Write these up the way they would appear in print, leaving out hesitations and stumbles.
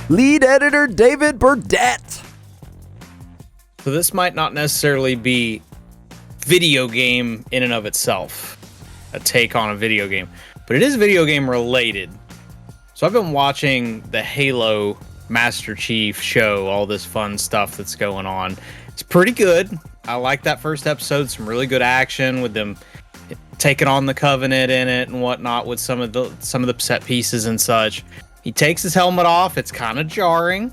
lead editor David Burdett. So this might not necessarily be video game in and of itself, a take on a video game, but it is video game related. So I've been watching the Halo Master Chief show, all this fun stuff that's going on. It's pretty good. I like that first episode. Some really good action with them taking on the Covenant in it and whatnot with some of the set pieces and such. He takes his helmet off. It's kind of jarring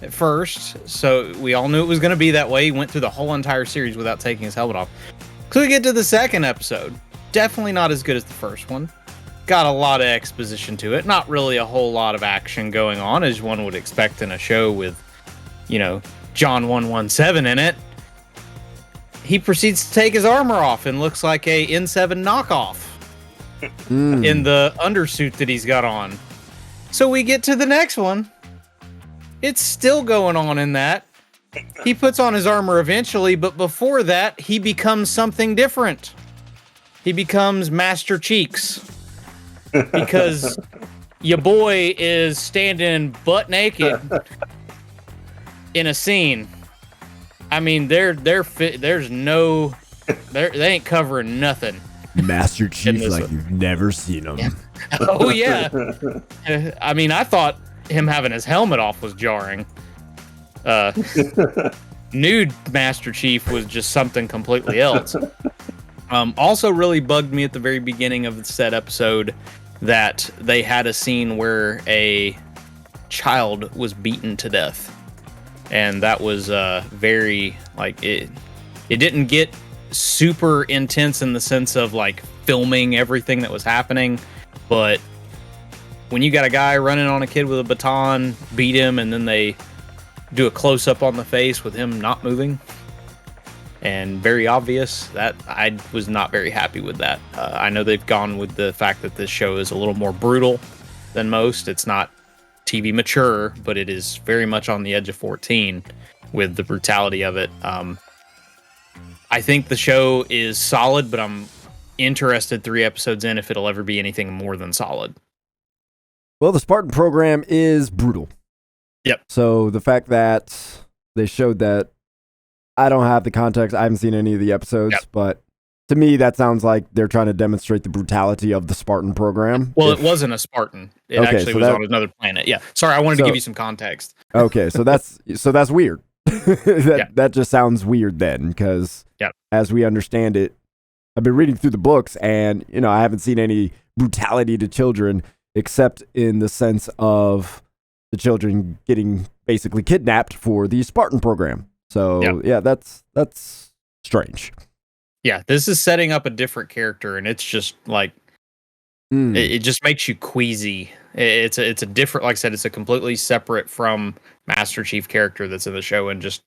at first, so we all knew it was going to be that way. He went through the whole entire series without taking his helmet off. So we get to the second episode. Definitely not as good as the first one. Got a lot of exposition to it. Not really a whole lot of action going on, as one would expect in a show with, John 117 in it. He proceeds to take his armor off and looks like a N7 knockoff in the undersuit that he's got on. So we get to the next one. It's still going on in that. He puts on his armor eventually, but before that, he becomes something different. He becomes Master Cheeks. Because your boy is standing butt naked in a scene. I mean, they ain't covering nothing. Master Chief like you've never seen him. Yeah. Oh yeah. I mean, I thought him having his helmet off was jarring. Nude Master Chief was just something completely else. Also really bugged me at the very beginning of the said episode that they had a scene where a child was beaten to death. And that was very, it didn't get super intense in the sense of, filming everything that was happening. But when you got a guy running on a kid with a baton, beat him, and then they do a close-up on the face with him not moving, and very obvious, that I was not very happy with that. I know they've gone with the fact that this show is a little more brutal than most. It's not TV mature, but it is very much on the edge of 14 with the brutality of it. I think the show is solid, but I'm interested 3 episodes in if it'll ever be anything more than solid. Well, the Spartan program is brutal. Yep. So the fact that they showed that, I don't have the context. I haven't seen any of the episodes, but to me, that sounds like they're trying to demonstrate the brutality of the Spartan program. Well, it wasn't a Spartan. It actually was on another planet. Yeah. Sorry, I wanted to give you some context. Okay, so that's weird. That just sounds weird then, because as we understand it, I've been reading through the books, and I haven't seen any brutality to children except in the sense of the children getting basically kidnapped for the Spartan program. So that's strange. Yeah, this is setting up a different character, and it's just it just makes you queasy. It's a different, like I said, it's a completely separate from Master Chief character that's in the show, and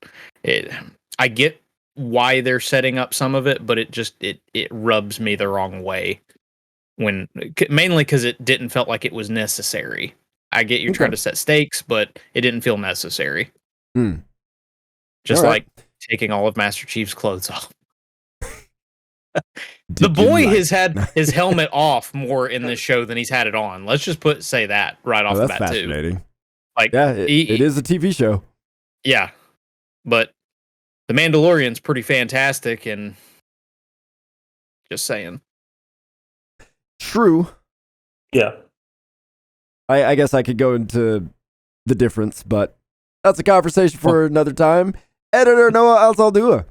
I get why they're setting up some of it, but it rubs me the wrong way mainly because it didn't felt like it was necessary. I get you're trying to set stakes, but it didn't feel necessary. Just like taking all of Master Chief's clothes off. The boy has had his helmet off more in this show than he's had it on. Let's just say that right off the bat, fascinating. Too. It is a TV show. Yeah, but The Mandalorian's pretty fantastic, and just saying. True. Yeah. I guess I could go into the difference, but that's a conversation for another time. Editor Noah Alzaldua.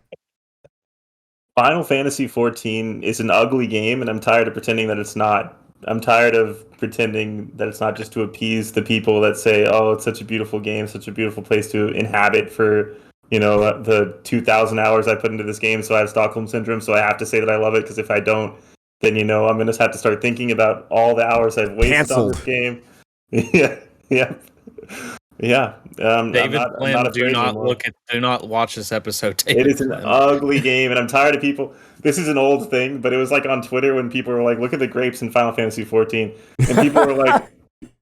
Final Fantasy XIV is an ugly game, and I'm tired of pretending that it's not. I'm tired of pretending that it's not just to appease the people that say, oh, it's such a beautiful game, such a beautiful place to inhabit for, the 2,000 hours I put into this game, so I have Stockholm Syndrome, so I have to say that I love it, because if I don't, then, I'm going to have to start thinking about all the hours I've wasted on this game. Yeah. David Flynn, do not watch this episode. David it is an ugly game, and I'm tired of people. This is an old thing, but it was on Twitter when people were like, "Look at the grapes in Final Fantasy XIV," and people were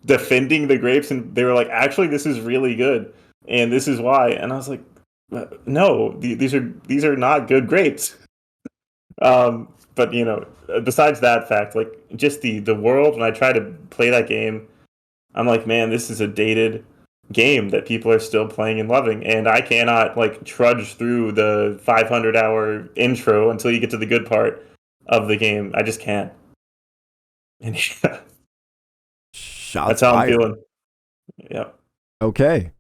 defending the grapes, and they were like, "Actually, this is really good, and this is why." And I was like, "No, these are not good grapes." But besides that fact, just the world, when I try to play that game, I'm like, man, this is a dated game that people are still playing and loving, and I cannot like trudge through the 500-hour intro until you get to the good part of the game. I just can't. And yeah, Shots that's how fired. I'm feeling. Yeah. Okay.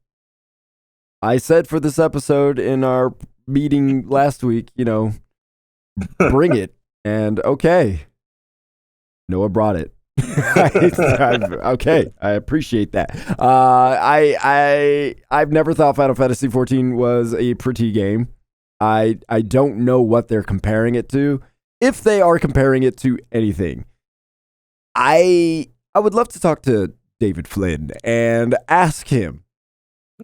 I said for this episode in our meeting last week, bring it. And okay. Noah brought it. Okay, I appreciate that. I've never thought Final Fantasy 14 was a pretty game. I don't know what they're comparing it to, if they are comparing it to anything. I would love to talk to David Flynn and ask him,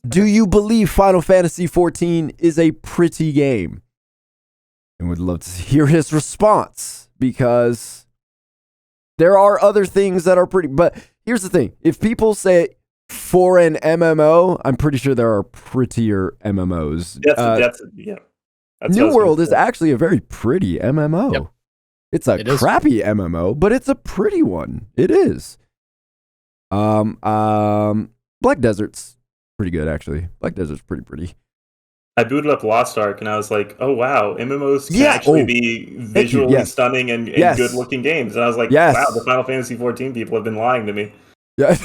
do you believe Final Fantasy 14 is a pretty game? And would love to hear his response, because there are other things that are pretty. But here's the thing. If people say for an MMO, I'm pretty sure there are prettier MMOs. New World is actually a very pretty MMO. Yep. It's a crappy MMO, but it's a pretty one. It is. Black Desert's pretty good, actually. Black Desert's pretty. I booted up Lost Ark and I was like, oh wow, MMOs can actually be visually stunning and good looking games. And I was like, wow, the Final Fantasy 14 people have been lying to me. Yeah.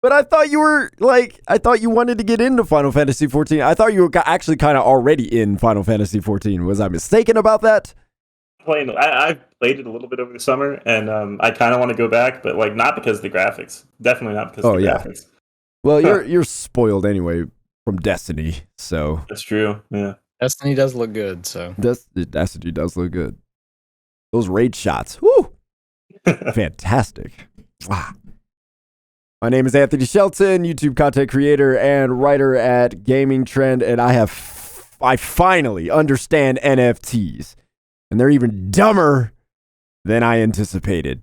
But I thought you wanted to get into Final Fantasy 14. I thought you were actually kind of already in Final Fantasy 14. Was I mistaken about that? I've played it a little bit over the summer, and I kind of want to go back, but like not because of the graphics. Definitely not because of the graphics. Well, you're spoiled anyway from Destiny, so that's true. Yeah, Destiny does look good. So Destiny does look good. Those raid shots, whoo, fantastic. Wow. My name is Anthony Shelton, YouTube content creator and writer at Gaming Trend, and I finally understand NFTs. And they're even dumber than I anticipated.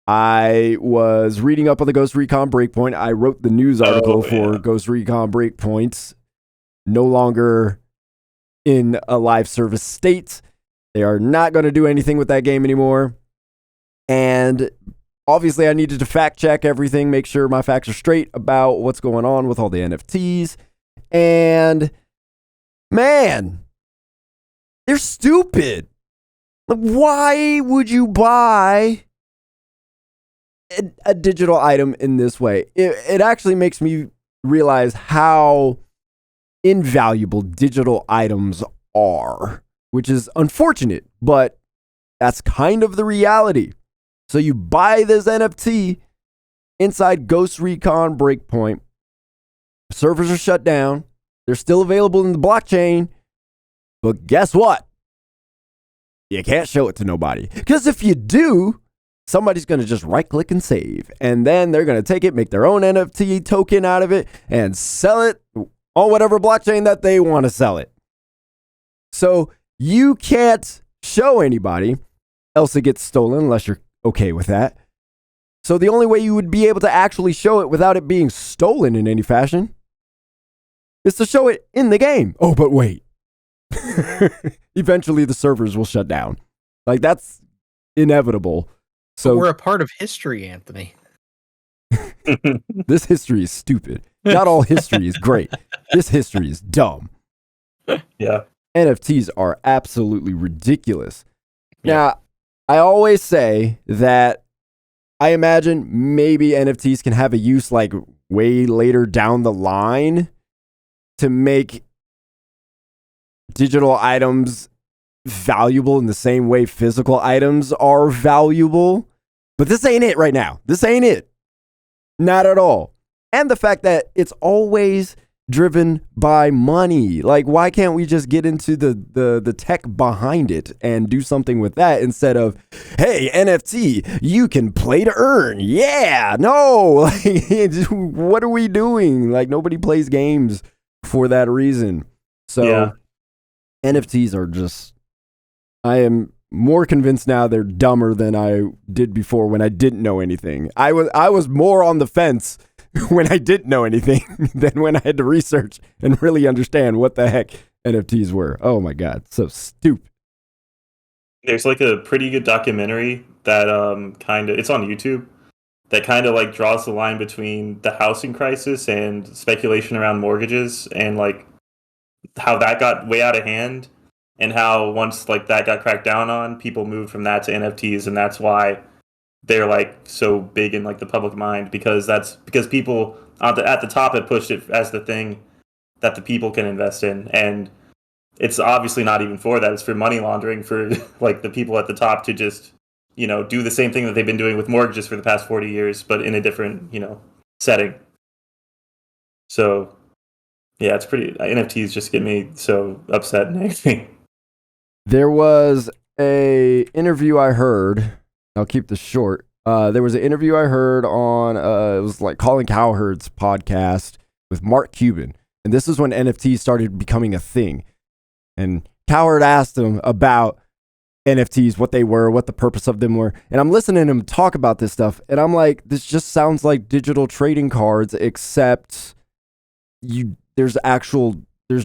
I was reading up on the Ghost Recon Breakpoint. I wrote the news article for Ghost Recon Breakpoint. No longer in a live service state. They are not going to do anything with that game anymore. And obviously, I needed to fact check everything, make sure my facts are straight about what's going on with all the NFTs. And man, they're stupid. Why would you buy a digital item in this way? It actually makes me realize how invaluable digital items are, which is unfortunate, but that's kind of the reality. So you buy this NFT inside Ghost Recon Breakpoint. Servers are shut down. They're still available in the blockchain. But guess what? You can't show it to nobody. Because if you do, somebody's going to just right click and save. And then they're going to take it, make their own NFT token out of it, and sell it on whatever blockchain that they want to sell it. So you can't show anybody, else it gets stolen unless you're okay with that. So the only way you would be able to actually show it without it being stolen in any fashion is to show it in the game. Oh, but wait. Eventually the servers will shut down. Like, that's inevitable. So but we're a part of history, Anthony. This history is stupid. Not all history is great. This history is dumb. Yeah. NFTs are absolutely ridiculous. Yeah. Now, I always say that I imagine maybe NFTs can have a use like way later down the line to make digital items valuable in the same way physical items are valuable. But this ain't it right now. This ain't it. Not at all. And the fact that it's always driven by money. Like, why can't we just get into the tech behind it and do something with that instead of, hey, NFT, you can play to earn. Yeah, no. What are we doing? Like, nobody plays games for that reason. So NFTs are just, I am more convinced now they're dumber than I did before when I didn't know anything. I was more on the fence when I didn't know anything than when I had to research and really understand what the heck NFTs were. Oh my God, so stupid. There's like a pretty good documentary that it's on YouTube, that kind of like draws the line between the housing crisis and speculation around mortgages, and like how that got way out of hand, and how once like that got cracked down on, people moved from that to NFTs, and that's why they're like so big in like the public mind, because people at the top had pushed it as the thing that the people can invest in, and it's obviously not even for that. It's for money laundering, for like the people at the top to just, do the same thing that they've been doing with mortgages for the past 40 years, but in a different, setting. So yeah, it's pretty, NFTs just get me so upset and angry. There was a interview I heard, I'll keep this short. There was an interview I heard on, it was like Colin Cowherd's podcast with Mark Cuban. And this is when NFTs started becoming a thing. And Cowherd asked him about NFTs, what they were, what the purpose of them were. And I'm listening to him talk about this stuff. And I'm like, this just sounds like digital trading cards, except there's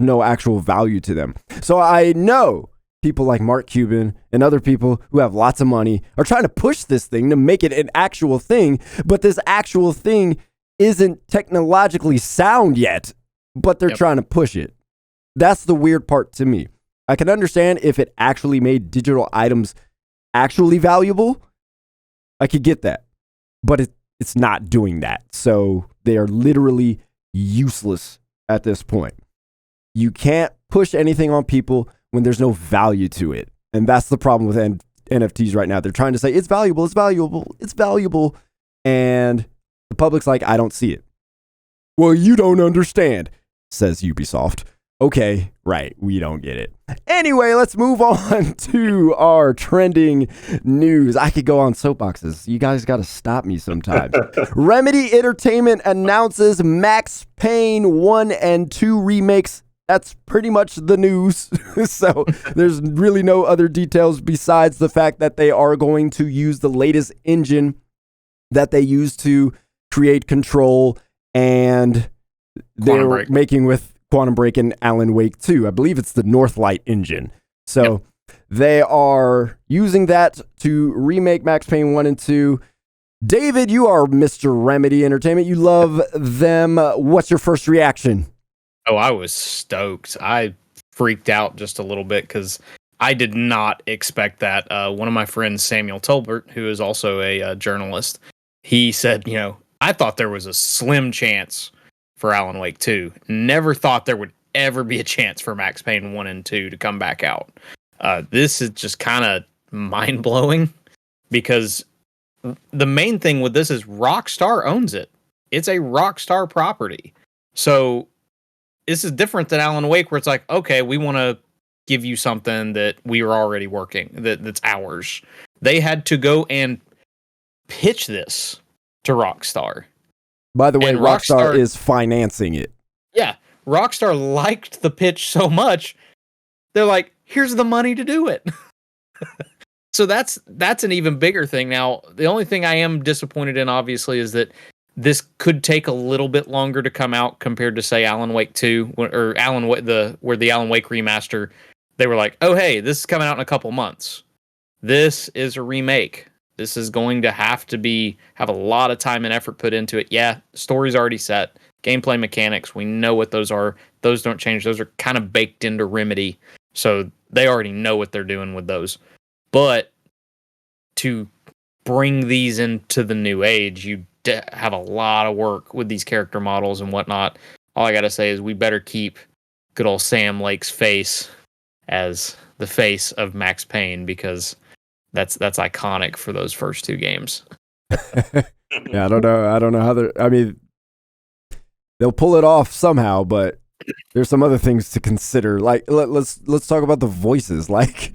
no actual value to them. So I know people like Mark Cuban and other people who have lots of money are trying to push this thing to make it an actual thing. But this actual thing isn't technologically sound yet, but they're trying to push it. That's the weird part to me. I can understand if it actually made digital items actually valuable. I could get that. But it's not doing that. So they are literally useless at this point. You can't push anything on people when there's no value to it. And that's the problem with NFTs right now. They're trying to say it's valuable, it's valuable, it's valuable. And the public's like, I don't see it. Well, you don't understand, says Ubisoft. Okay, right, we don't get it. Anyway, let's move on to our trending news. I could go on soapboxes. You guys got to stop me sometimes. Remedy Entertainment announces Max Payne 1 and 2 remakes. That's pretty much the news. So there's really no other details besides the fact that they are going to use the latest engine that they used to create Control, and they're making with Quantum Break and Alan Wake 2. I believe it's the Northlight engine. So they are using that to remake Max Payne 1 and 2. David, you are Mr. Remedy Entertainment. You love them. What's your first reaction? Oh, I was stoked. I freaked out just a little bit because I did not expect that. One of my friends, Samuel Tolbert, who is also a journalist, he said, I thought there was a slim chance for Alan Wake 2. Never thought there would ever be a chance for Max Payne 1 and 2 to come back out. This is just kind of mind-blowing, because the main thing with this is Rockstar owns it. It's a Rockstar property. So this is different than Alan Wake, where it's like, okay, we want to give you something that we are already working, that's ours. They had to go and pitch this to Rockstar. By the way, Rockstar is financing it. Yeah, Rockstar liked the pitch so much, they're like, here's the money to do it. So that's an even bigger thing. Now, the only thing I am disappointed in, obviously, is that this could take a little bit longer to come out compared to, say, Alan Wake 2 or where the Alan Wake remaster, they were like, oh, hey, this is coming out in a couple months. This is a remake. This is going to have a lot of time and effort put into it. Yeah, story's already set. Gameplay mechanics, we know what those are. Those don't change. Those are kind of baked into Remedy. So they already know what they're doing with those. But to bring these into the new age, you have a lot of work with these character models and whatnot. All I got to say is we better keep good old Sam Lake's face as the face of Max Payne, because that's iconic for those first two games. Yeah, I don't know how they'll pull it off somehow, but there's some other things to consider. Like let's talk about the voices. Like,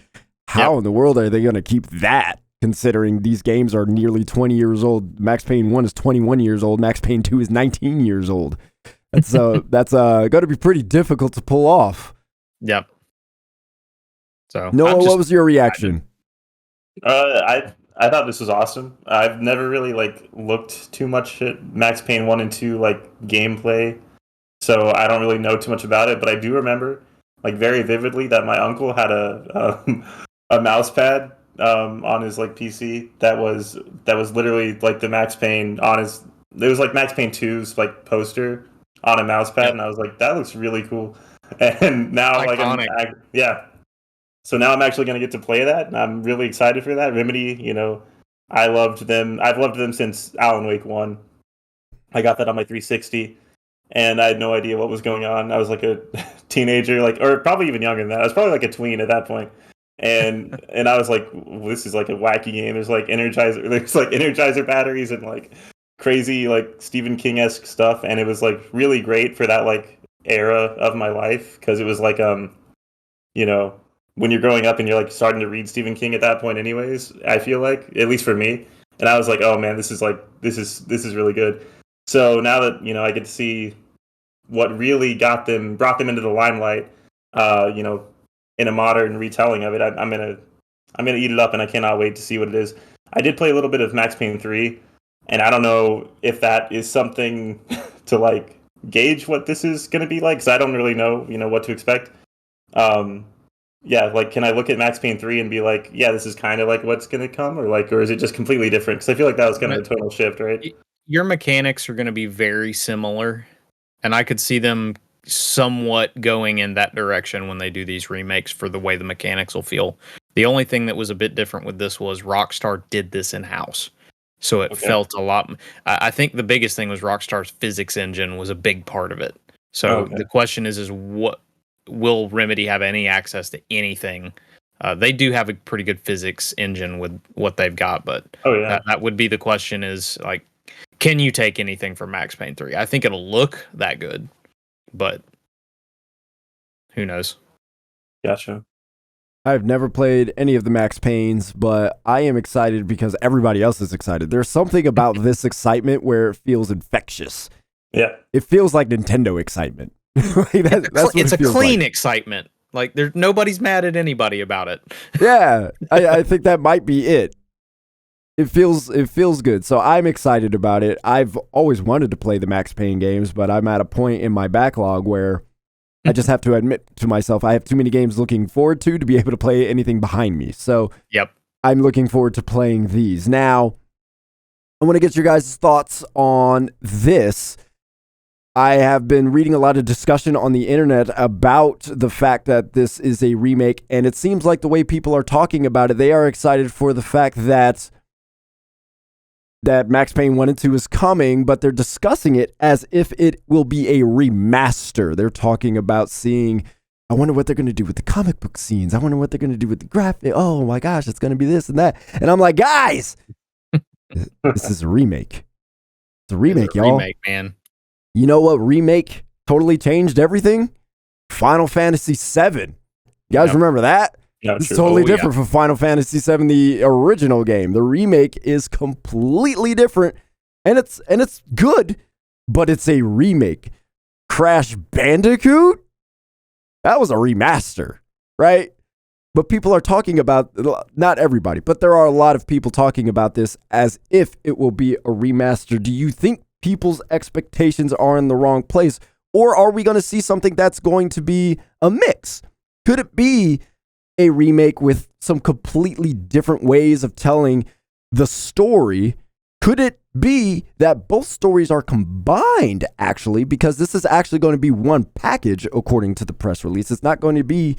how in the world are they going to keep that, considering these games are nearly 20 years old? Max Payne 1 is 21 years old. Max Payne 2 is 19 years old. That's going to be pretty difficult to pull off. Yep. So Noah, what was your reaction? I thought this was awesome. I've never really looked too much at Max Payne 1 and 2 gameplay, so I don't really know too much about it, but I do remember very vividly that my uncle had a mouse pad on his like PC that was literally like the Max Payne on his. It was like Max Payne 2's like poster on a mouse pad, Yep. and I was like, that looks really cool. And now like Iconic. yeah. So now I'm actually going to get to play that, and I'm really excited for that. Remedy, you know, I loved them. I've loved them since Alan Wake 1. I got that on my 360, and I had no idea what was going on. I was like a teenager, like, or probably even younger than that. I was probably like a tween at that point. And I was like, well, this is like a wacky game. There's like Energizer batteries and like crazy like Stephen King-esque stuff, and it was like really great for that like era of my life because it was like you know, when you're growing up and you're like starting to read Stephen King at that point anyways, I feel like, at least for me. And I was like, oh man, this is really good. So now that, you know, I get to see what really brought them into the limelight, you know, in a modern retelling of it, I'm gonna eat it up, and I cannot wait to see what it is. I did play a little bit of Max Payne 3, and I don't know if that is something to like gauge what this is gonna be like, because I don't really know, you know, what to expect. Um, yeah, like, can I look at Max Payne 3 and be like, yeah, this is kind of like what's going to come, or is it just completely different? Because I feel like that was kind of a total shift, right? Your mechanics are going to be very similar, and I could see them somewhat going in that direction when they do these remakes for the way the mechanics will feel. The only thing that was a bit different with this was Rockstar did this in-house. So it felt a lot. I think the biggest thing was Rockstar's physics engine was a big part of it. So the question is what will Remedy have any access to anything? They do have a pretty good physics engine with what they've got, but that would be the question is like, can you take anything from Max Payne 3? I think it'll look that good, but who knows? Gotcha. I've never played any of the Max Paynes, but I am excited because everybody else is excited. There's something about this excitement where it feels infectious. Yeah. It feels like Nintendo excitement. Like it's a clean excitement. Like nobody's mad at anybody about it. Yeah, I think that might be it. It feels good. So I'm excited about it. I've always wanted to play the Max Payne games, but I'm at a point in my backlog where I just have to admit to myself I have too many games looking forward to be able to play anything behind me. So I'm looking forward to playing these. Now, I want to get your guys' thoughts on this. I have been reading a lot of discussion on the internet about the fact that this is a remake, and it seems like the way people are talking about it, they are excited for the fact that Max Payne 1 and 2 is coming, but they're discussing it as if it will be a remaster. They're talking about seeing, I wonder what they're going to do with the comic book scenes. I wonder what they're going to do with the graphic. Oh my gosh, it's going to be this and that. And I'm like, guys, this is a remake. It's a remake, y'all. Remake, man. You know what remake totally changed everything? Final Fantasy VII. You guys remember that? Yeah, it's totally different from Final Fantasy VII, the original game. The remake is completely different, and it's good, but it's a remake. Crash Bandicoot? That was a remaster, right? But people are talking about, not everybody, but there are a lot of people talking about this as if it will be a remaster. Do you think people's expectations are in the wrong place, or are we going to see something that's going to be a mix? Could it be a remake with some completely different ways of telling the story? Could it be that both stories are combined, actually, because this is actually going to be one package, according to the press release? It's not going to be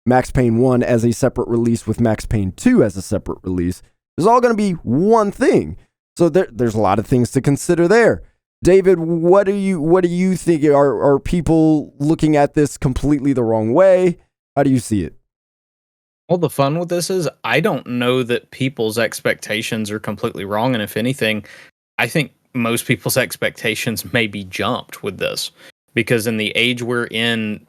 Max Payne 1 as a separate release with Max Payne 2 as a separate release. It's all going to be one thing. So there's a lot of things to consider there. David, what do you think? Are people looking at this completely the wrong way? How do you see it? Well, the fun with this is I don't know that people's expectations are completely wrong. And if anything, I think most people's expectations may be jumped with this. Because in the age we're in,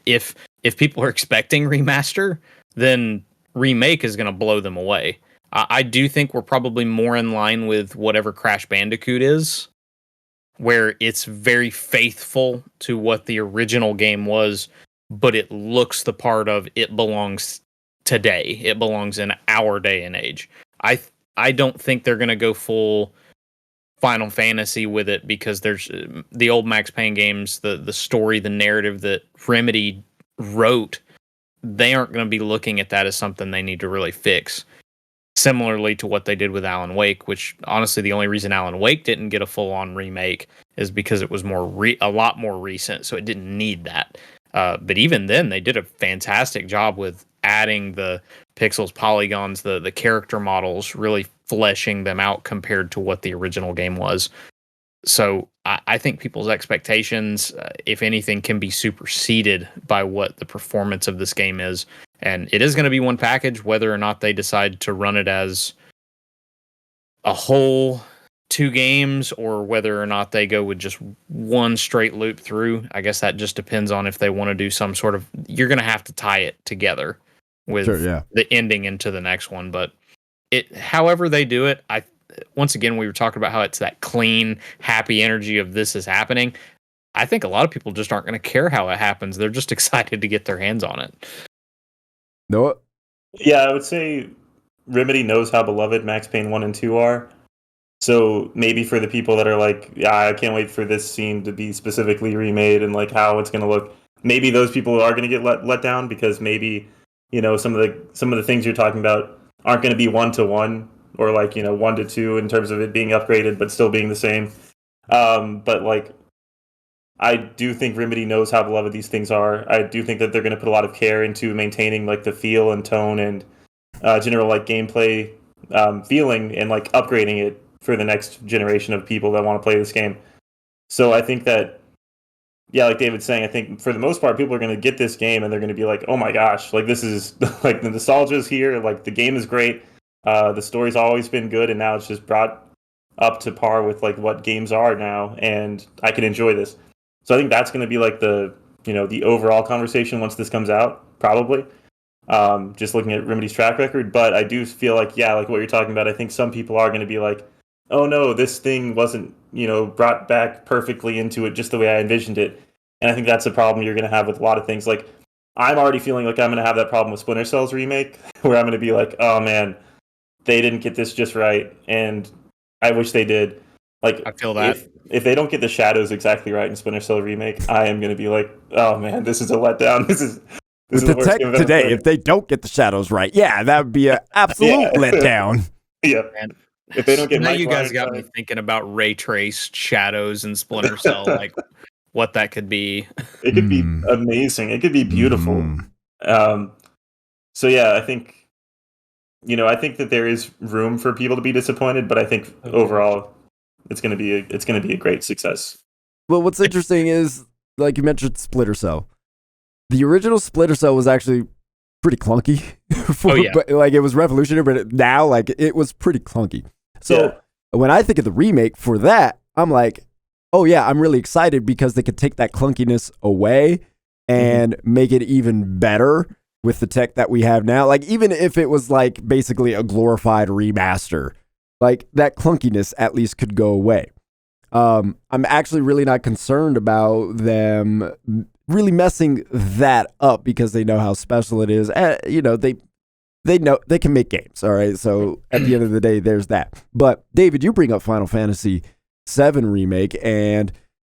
if people are expecting remaster, then remake is going to blow them away. I do think we're probably more in line with whatever Crash Bandicoot is, where it's very faithful to what the original game was, but it looks the part of it belongs today. It belongs in our day and age. I don't think they're going to go full Final Fantasy with it, because there's the old Max Payne games, the story, the narrative that Remedy wrote they aren't going to be looking at that as something they need to really fix. Similarly to what they did with Alan Wake, which honestly, the only reason Alan Wake didn't get a full-on remake is because it was a lot more recent, so it didn't need that. But even then, they did a fantastic job with adding the pixels, polygons, the character models, really fleshing them out compared to what the original game was. So I think people's expectations, if anything, can be superseded by what the performance of this game is. And it is going to be one package, whether or not they decide to run it as a whole 2 games or whether or not they go with just one straight loop through. I guess that just depends on if they want to do some sort of... You're going to have to tie it together with the ending into the next one. But however they do it, once again, we were talking about how it's that clean, happy energy of this is happening. I think a lot of people just aren't going to care how it happens. They're just excited to get their hands on it. Noah? Yeah, I would say Remedy knows how beloved Max Payne 1 and 2 are. So maybe for the people that are like, yeah, I can't wait for this scene to be specifically remade and like how it's going to look, maybe those people are going to get let down because maybe, some of the things you're talking about aren't going to be 1-to-1 or like, 1-to-2 in terms of it being upgraded but still being the same. But like, I do think Remedy knows how beloved these things are. I do think that they're going to put a lot of care into maintaining like the feel and tone and general like gameplay feeling and like upgrading it for the next generation of people that want to play this game. So I think that, yeah, like David's saying, I think for the most part, people are going to get this game and they're going to be like, oh my gosh, like this is like the nostalgia is here. Like the game is great. The story's always been good. And now it's just brought up to par with like what games are now. And I can enjoy this. So I think that's going to be like the overall conversation once this comes out, probably. Just looking at Remedy's track record. But I do feel like, yeah, like what you're talking about, I think some people are going to be like, oh no, this thing wasn't, brought back perfectly into it just the way I envisioned it. And I think that's a problem you're going to have with a lot of things. Like, I'm already feeling like I'm going to have that problem with Splinter Cell's remake, where I'm going to be like, oh man, they didn't get this just right. And I wish they did. Like, I feel that. If they don't get the shadows exactly right in Splinter Cell Remake, I am going to be like, oh man, this is a letdown. This is with the tech today. If they don't get the shadows right, yeah, that would be an absolute letdown. Yeah. And if they don't get now you guys got me thinking about ray traced shadows and Splinter Cell, like what that could be. It could be amazing. It could be beautiful. So yeah, I think that there is room for people to be disappointed, but I think overall it's going to be a great success. Well, what's interesting is, like you mentioned, Splinter Cell. The original Splinter Cell was actually pretty clunky. But, like, it was revolutionary, but now, like, it was pretty clunky. So when I think of the remake for that, I'm like, oh yeah, I'm really excited because they could take that clunkiness away and make it even better with the tech that we have now. Like, even if it was like basically a glorified remaster, like that clunkiness at least could go away. I'm actually really not concerned about them really messing that up because they know how special it is. They know they can make games. All right. So at the end of the day, there's that. But David, you bring up Final Fantasy VII Remake, and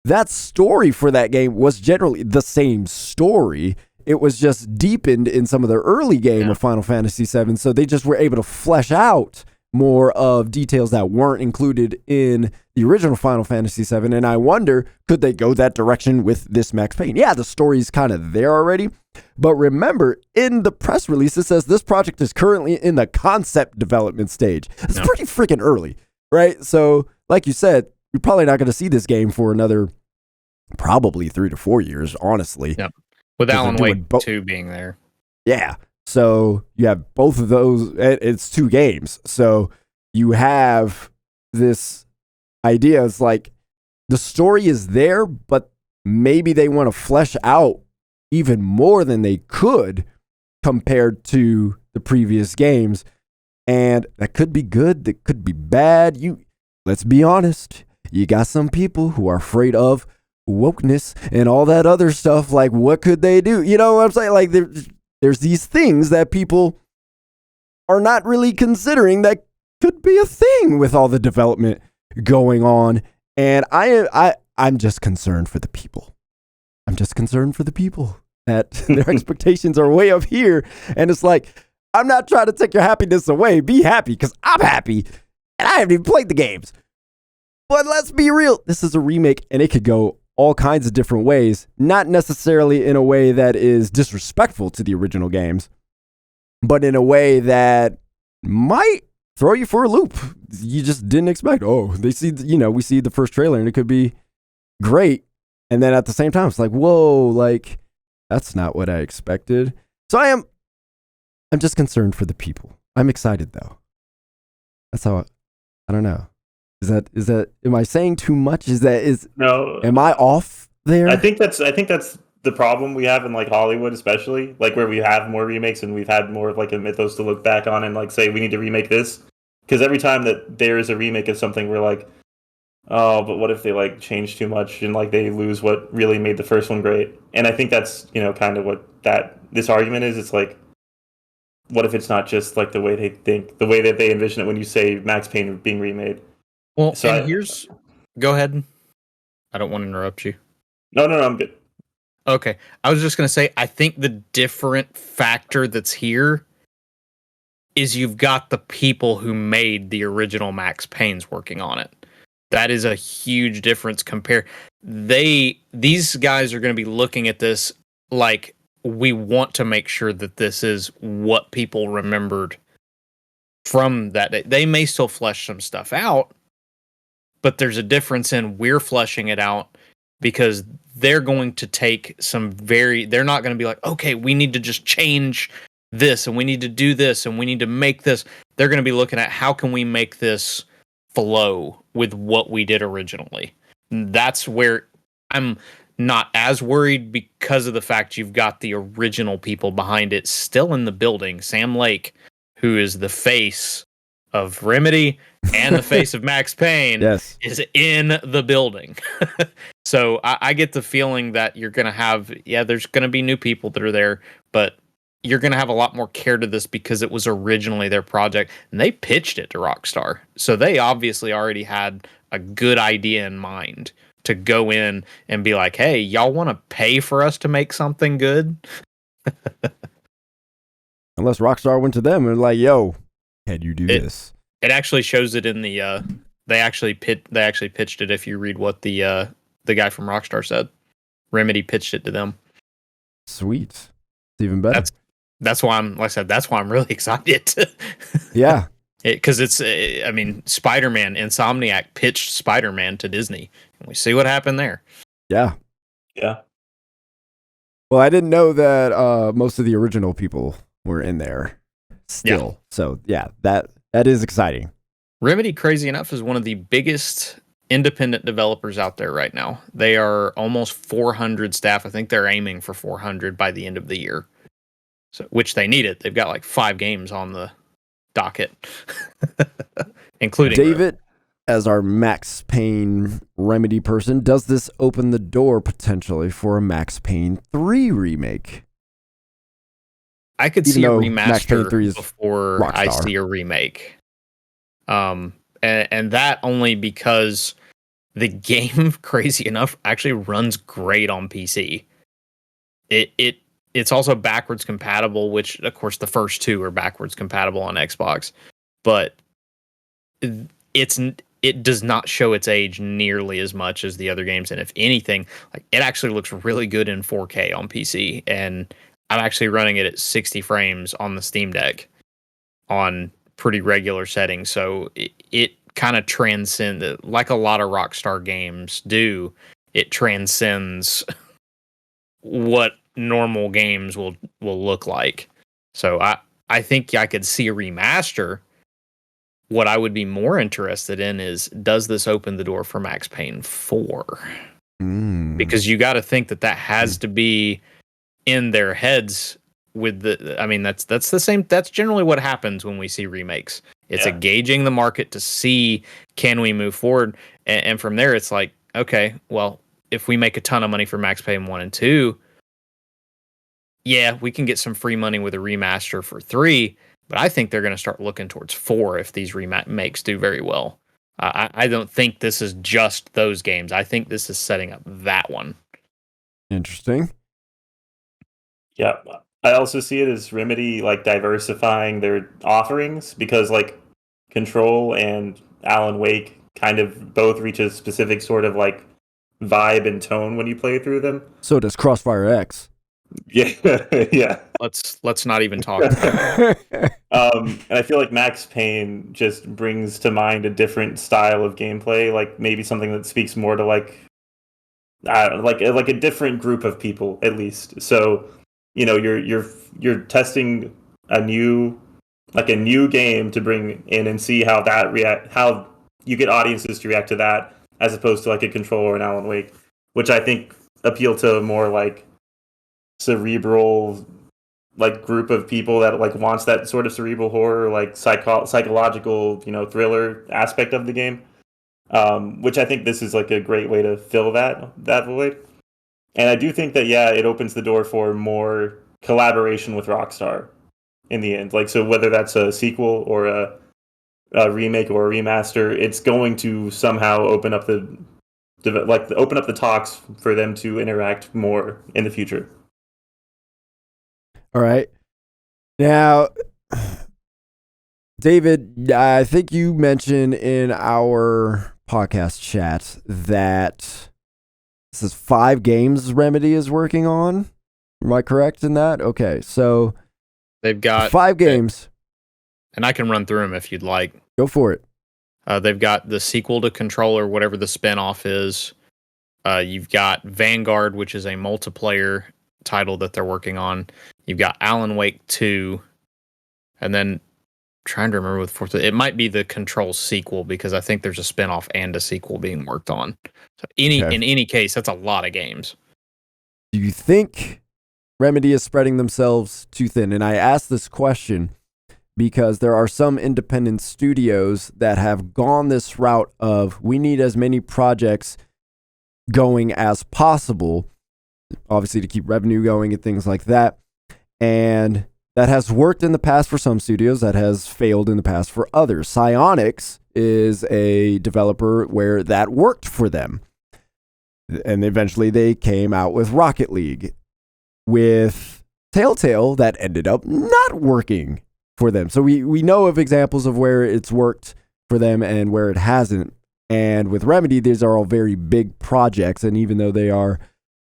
that story for that game was generally the same story. It was just deepened in some of the early game of Final Fantasy VII. So they just were able to flesh out more of details that weren't included in the original Final Fantasy VII. And I wonder, could they go that direction with this Max Payne? Yeah, the story's kind of there already. But remember, in the press release, it says this project is currently in the concept development stage. It's pretty freaking early, right? So, like you said, you're probably not going to see this game for another probably 3 to 4 years, honestly. Yep. With Alan Wake 2 being there. Yeah. So you have both of those. It's 2 games. So you have this idea. It's like the story is there, but maybe they want to flesh out even more than they could compared to the previous games. And that could be good. That could be bad. Let's be honest. You got some people who are afraid of wokeness and all that other stuff. Like, what could they do? You know what I'm saying? Like, there's these things that people are not really considering that could be a thing with all the development going on. And I'm just concerned for the people. I'm just concerned for the people. that their expectations are way up here. And it's like, I'm not trying to take your happiness away. Be happy because I'm happy and I haven't even played the games. But let's be real. This is a remake and it could go all kinds of different ways, not necessarily in a way that is disrespectful to the original games, but in a way that might throw you for a loop. You just didn't expect. Oh, we see the first trailer and it could be great. And then at the same time, it's like, whoa, like that's not what I expected. So I'm just concerned for the people. I'm excited though. That's how I don't know. Is that am I saying too much? No. Am I off there? I think that's the problem we have in like Hollywood, especially like where we have more remakes and we've had more of like a mythos to look back on and like say we need to remake this. Because every time that there is a remake of something, we're like, oh, but what if they like change too much and like they lose what really made the first one great? And I think that's kind of what this argument is. It's like, what if it's not just like the way they think, the way that they envision it when you say Max Payne being remade? Well, so go ahead. I don't want to interrupt you. No, I'm good. Okay. I was just going to say, I think the different factor that's here is you've got the people who made the original Max Payne's working on it. That is a huge difference these guys are going to be looking at this like, we want to make sure that this is what people remembered from that day. They may still flesh some stuff out, but there's a difference in we're fleshing it out because they're going to take they're not going to be like, okay, we need to just change this and we need to do this and we need to make this. They're going to be looking at how can we make this flow with what we did originally. That's where I'm not as worried because of the fact you've got the original people behind it still in the building. Sam Lake, who is the face of Remedy and the face of Max Payne, yes, is in the building. So I get the feeling that you're going to have, there's going to be new people that are there, but you're going to have a lot more care to this because it was originally their project and they pitched it to Rockstar. So they obviously already had a good idea in mind to go in and be like, hey, y'all want to pay for us to make something good? Unless Rockstar went to them and like, yo, can you do this? It actually shows it in the they actually pitched it. If you read what the guy from Rockstar said, Remedy pitched it to them. Sweet, it's even better. That's why that's why I'm really excited. Yeah, because Spider-Man, Insomniac pitched Spider-Man to Disney, and we see what happened there. Yeah. Well, I didn't know that most of the original people were in there still. Yeah. So yeah, that is exciting. Remedy, crazy enough, is one of the biggest independent developers out there right now. They are almost 400 staff. I think they're aiming for 400 by the end of the year. So, which they need it. They've got like 5 games on the docket, including David. As our Max Payne Remedy person, does this open the door potentially for a Max Payne 3 remake? I could see a remaster before Rockstar. I see a remake. And that only because the game, crazy enough, actually runs great on PC. It's also backwards compatible, which of course the first 2 are backwards compatible on Xbox, but it does not show its age nearly as much as the other games. And if anything, like it actually looks really good in 4K on PC. And I'm actually running it at 60 frames on the Steam Deck on pretty regular settings. So it kind of transcends, like a lot of Rockstar games do, it transcends what normal games will look like. So I think I could see a remaster. What I would be more interested in is, does this open the door for Max Payne 4? Because you got to think that has to be in their heads with that's the same. That's generally what happens when we see remakes. It's gauging the market to see, can we move forward? And from there, it's like, okay, well, if we make a ton of money for Max Payne 1 and 2, we can get some free money with a remaster for 3. But I think they're going to start looking towards 4 if these remakes do very well. I don't think this is just those games. I think this is setting up that one. Interesting. Yeah, I also see it as Remedy like diversifying their offerings because like Control and Alan Wake kind of both reach a specific sort of like vibe and tone when you play through them. So does Crossfire X. Yeah, yeah. Let's not even talk. And I feel like Max Payne just brings to mind a different style of gameplay, like maybe something that speaks more to like I don't know, like a different group of people at least. So you're testing a new a new game to bring in and see how you get audiences to react to that as opposed to like a Control or an Alan Wake, which I think appeal to a more like cerebral like group of people that like wants that sort of cerebral horror like psychological thriller aspect of the game, which I think this is like a great way to fill that void. And I do think that yeah, it opens the door for more collaboration with Rockstar in the end. Like so, whether that's a sequel or a remake or a remaster, it's going to somehow open up open up the talks for them to interact more in the future. All right. Now, David, I think you mentioned in our podcast chat that this is 5 games Remedy is working on. Am I correct in that? Okay, so they've got 5 games. And I can run through them if you'd like. Go for it. They've got the sequel to Control or whatever the spinoff is. You've got Vanguard, which is a multiplayer title that they're working on. You've got Alan Wake 2. And then trying to remember what the fourth. It might be the Control sequel because I think there's a spinoff and a sequel being worked on. So in any case, that's a lot of games. Do you think Remedy is spreading themselves too thin? And I ask this question because there are some independent studios that have gone this route of we need as many projects going as possible, obviously to keep revenue going and things like that. And that has worked in the past for some studios, that has failed in the past for others. Psyonix is a developer where that worked for them. And eventually they came out with Rocket League. With Telltale, that ended up not working for them. So we know of examples of where it's worked for them and where it hasn't. And with Remedy, these are all very big projects. And even though they are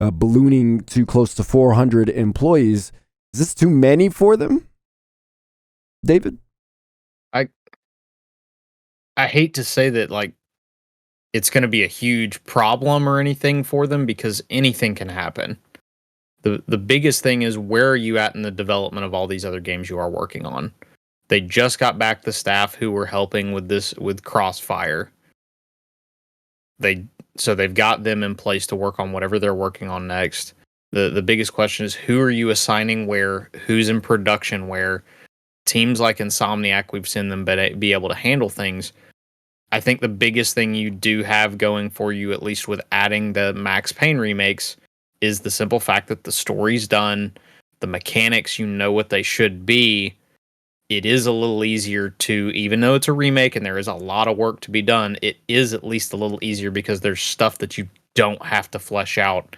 ballooning to close to 400 employees, is this too many for them, David? I hate to say that like it's going to be a huge problem or anything for them because anything can happen. The biggest thing is where are you at in the development of all these other games you are working on? They just got back the staff who were helping with Crossfire. So they've got them in place to work on whatever they're working on next. The biggest question is who are you assigning where, who's in production where. Teams like Insomniac, we've seen them be able to handle things. I think the biggest thing you do have going for you, at least with adding the Max Payne remakes, is the simple fact that the story's done, the mechanics, you know what they should be. It is a little easier to, even though it's a remake and there is a lot of work to be done, it is at least a little easier because there's stuff that you don't have to flesh out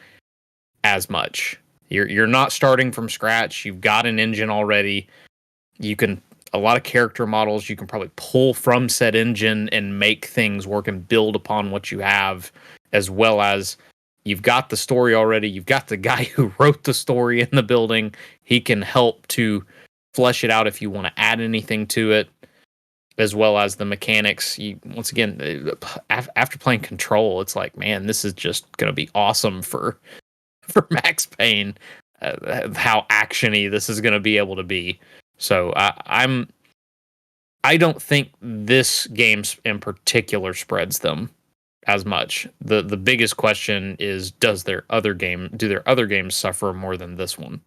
as much. You're not starting from scratch. You've got an engine already. You can, a lot of character models you can probably pull from said engine and make things work and build upon what you have, as well as you've got the story already. You've got the guy who wrote the story in the building. He can help to flesh it out if you want to add anything to it, as well as the mechanics. Once again, after playing Control, it's like, man, this is just going to be awesome for Max Payne. How actiony this is going to be able to be. So I don't think this game in particular spreads them as much. The biggest question is do their other games suffer more than this one?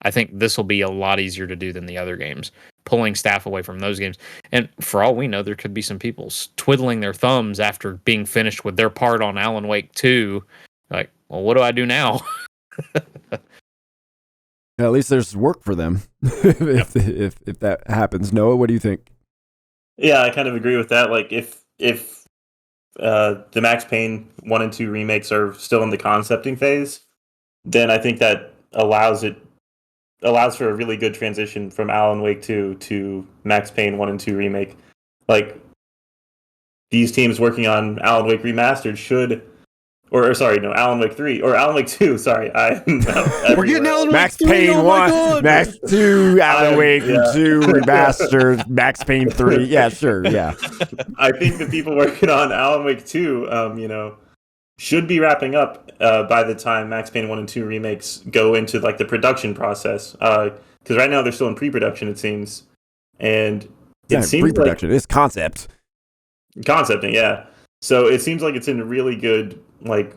I think this will be a lot easier to do than the other games, pulling staff away from those games. And for all we know, there could be some people twiddling their thumbs after being finished with their part on Alan Wake 2. Like, well, what do I do now? At least there's work for them if that happens. Noah, what do you think? Yeah, I kind of agree with that. Like if the Max Payne 1 and 2 remakes are still in the concepting phase, then I think that allows it allows for a really good transition from Alan Wake 2 to Max Payne 1 and 2 remake. Like, these teams working on Alan Wake Remastered should, or sorry, no, Alan Wake 3 or Alan Wake 2. Sorry, we're getting Alan Wake Max 3, Payne oh 1, Max 2, Alan Wake 2 Remastered, Max Payne 3. Yeah, sure, yeah. I think the people working on Alan Wake 2, should be wrapping up by the time Max Payne 1 and 2 remakes go into like the production process. Because right now they're still in pre-production, it seems, and it seems pre-production. It's concepting, yeah. So it seems like it's in a really good like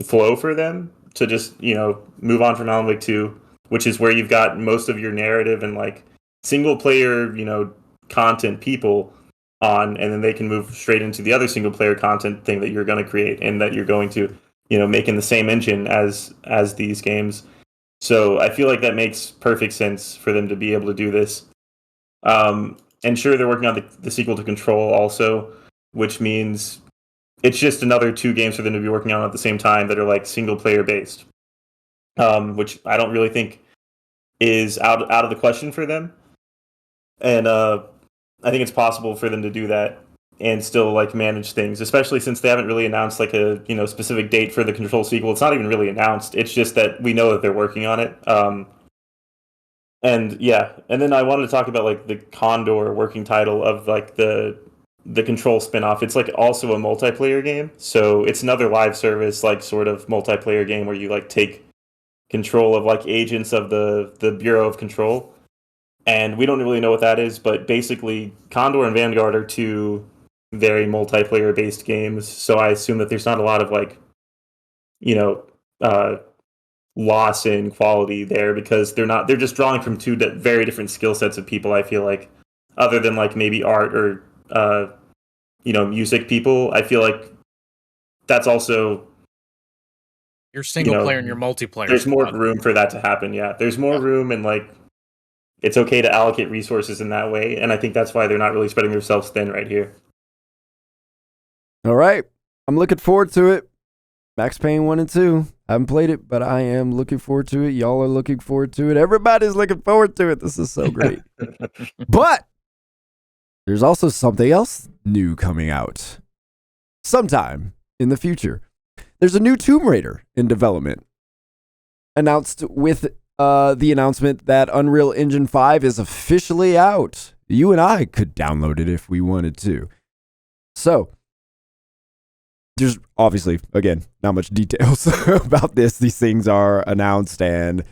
flow for them to just move on from Alan Wake 2, which is where you've got most of your narrative and like single player content people on, and then they can move straight into the other single player content thing that you're going to create and that you're going to make in the same engine as these games. So I feel like that makes perfect sense for them to be able to do this. And sure, they're working on the sequel to Control also, which means it's just another 2 games for them to be working on at the same time that are like single player based, which I don't really think is out of the question for them. And I think it's possible for them to do that and still like manage things, especially since they haven't really announced like a specific date for the Control sequel. It's not even really announced. It's just that we know that they're working on it. And then I wanted to talk about like the Condor working title of like the Control spinoff. It's like also a multiplayer game, so it's another live service like sort of multiplayer game where you like take control of like agents of the Bureau of Control. And we don't really know what that is, but basically Condor and Vanguard are 2 very multiplayer based games, so I assume that there's not a lot of like loss in quality there, because they're just drawing from 2 very different skill sets of people. I feel like, other than like maybe art or music people, I feel like that's also your single player and your multiplayer. There's more room for that to happen. Yeah, there's more room, and like it's okay to allocate resources in that way, and I think that's why they're not really spreading themselves thin right here. All right, I'm looking forward to it. Max Payne 1 and 2. I haven't played it, but I am looking forward to it. Y'all are looking forward to it. Everybody's looking forward to it. This is so great. But there's also something else new coming out sometime in the future. There's a new Tomb Raider in development, announced with the announcement that Unreal Engine 5 is officially out. You and I could download it if we wanted to. So, there's obviously, again, not much details about this. These things are announced, and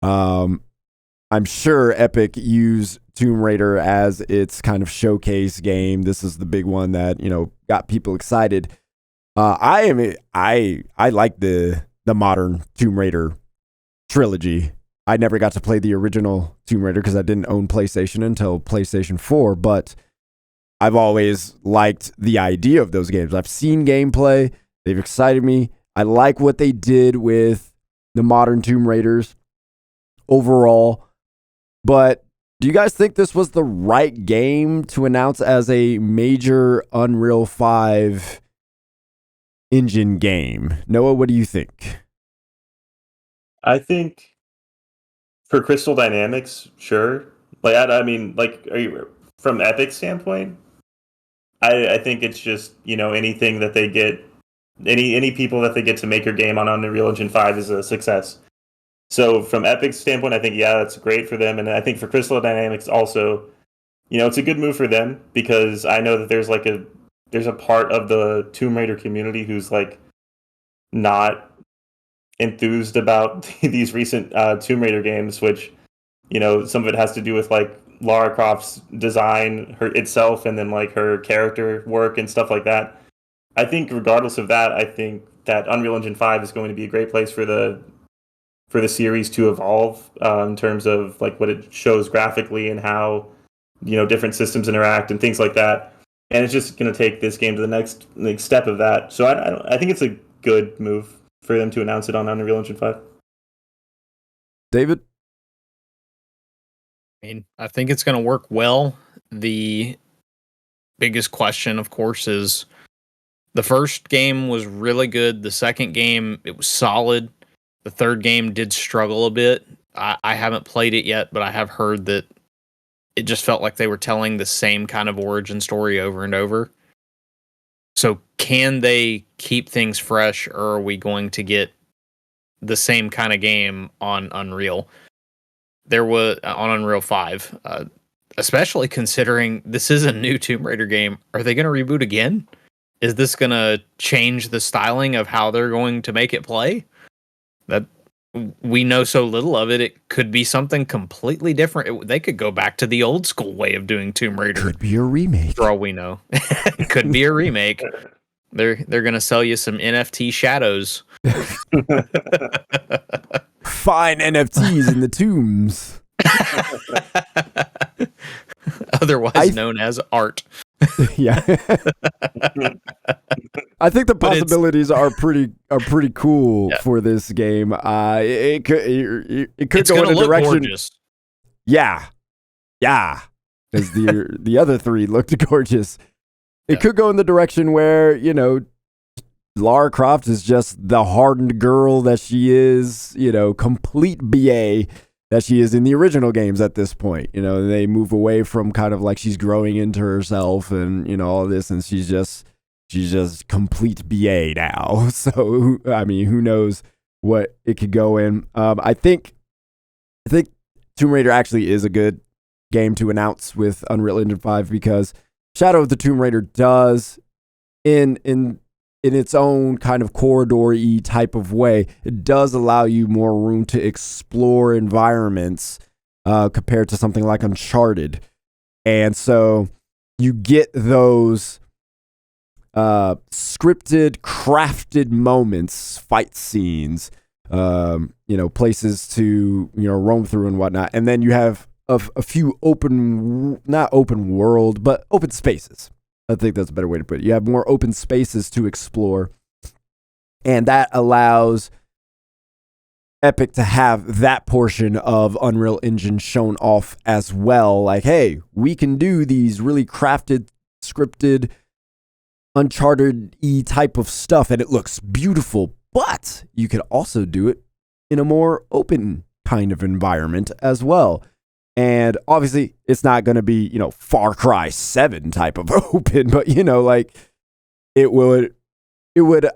I'm sure Epic used Tomb Raider as its kind of showcase game. This is the big one that got people excited. I like the modern Tomb Raider trilogy. I never got to play the original Tomb Raider because I didn't own PlayStation until PlayStation 4, but I've always liked the idea of those games. I've seen gameplay. They've excited me. I like what they did with the modern Tomb Raiders overall. But do you guys think this was the right game to announce as a major Unreal 5 engine game? Noah, what do you think? I think for Crystal Dynamics, sure. Like, I mean, like, are you from Epic's standpoint? I think it's just anything that they get, any people that they get to make your game on Unreal Engine 5 is a success. So from Epic's standpoint, I think that's great for them, and I think for Crystal Dynamics also, it's a good move for them, because I know that there's a part of the Tomb Raider community who's like not enthused about these recent Tomb Raider games, which some of it has to do with like Lara Croft's design itself, and then like her character work and stuff like that. I think regardless of that, I think that Unreal Engine 5 is going to be a great place for the series to evolve in terms of like what it shows graphically and how different systems interact and things like that. And it's just going to take this game to the next step of that. So I think it's a good move for them to announce it on Unreal Engine 5. David? I mean, I think it's going to work well. The biggest question, of course, is the first game was really good. The second game, it was solid. The third game did struggle a bit. I haven't played it yet, but I have heard that it just felt like they were telling the same kind of origin story over and over. So can they keep things fresh, or are we going to get the same kind of game on Unreal? There was on Unreal 5, especially considering this is a new Tomb Raider game. Are they going to reboot again? Is this going to change the styling of how they're going to make it play? That we know so little of it. It could be something completely different. They could go back to the old school way of doing Tomb Raider. Could be a remake. For all we know. It could be a remake. They're going to sell you some NFT shadows. Fine NFTs in the tombs. Otherwise known as art. Yeah. I think the possibilities are pretty cool for this game. It could go in a direction. Gorgeous. Yeah. Because the other three looked gorgeous. It could go in the direction where, Lara Croft is just the hardened girl that she is, complete BA that she is in the original games at this point. They move away from kind of like she's growing into herself and, all this, and she's just complete BA now. So, I mean, who knows what it could go in. I think Tomb Raider actually is a good game to announce with Unreal Engine 5 because Shadow of the Tomb Raider does in its own kind of corridor-y type of way, it does allow you more room to explore environments compared to something like Uncharted. And so you get those scripted, crafted moments, fight scenes, places to, roam through and whatnot. And then you have a few not open world, but open spaces. I think that's a better way to put it. You have more open spaces to explore, and that allows Epic to have that portion of Unreal Engine shown off as well. Like, hey, we can do these really crafted, scripted, Uncharted-y type of stuff, and it looks beautiful, but you could also do it in a more open kind of environment as well. And obviously, it's not going to be, Far Cry 7 type of open, but, it would,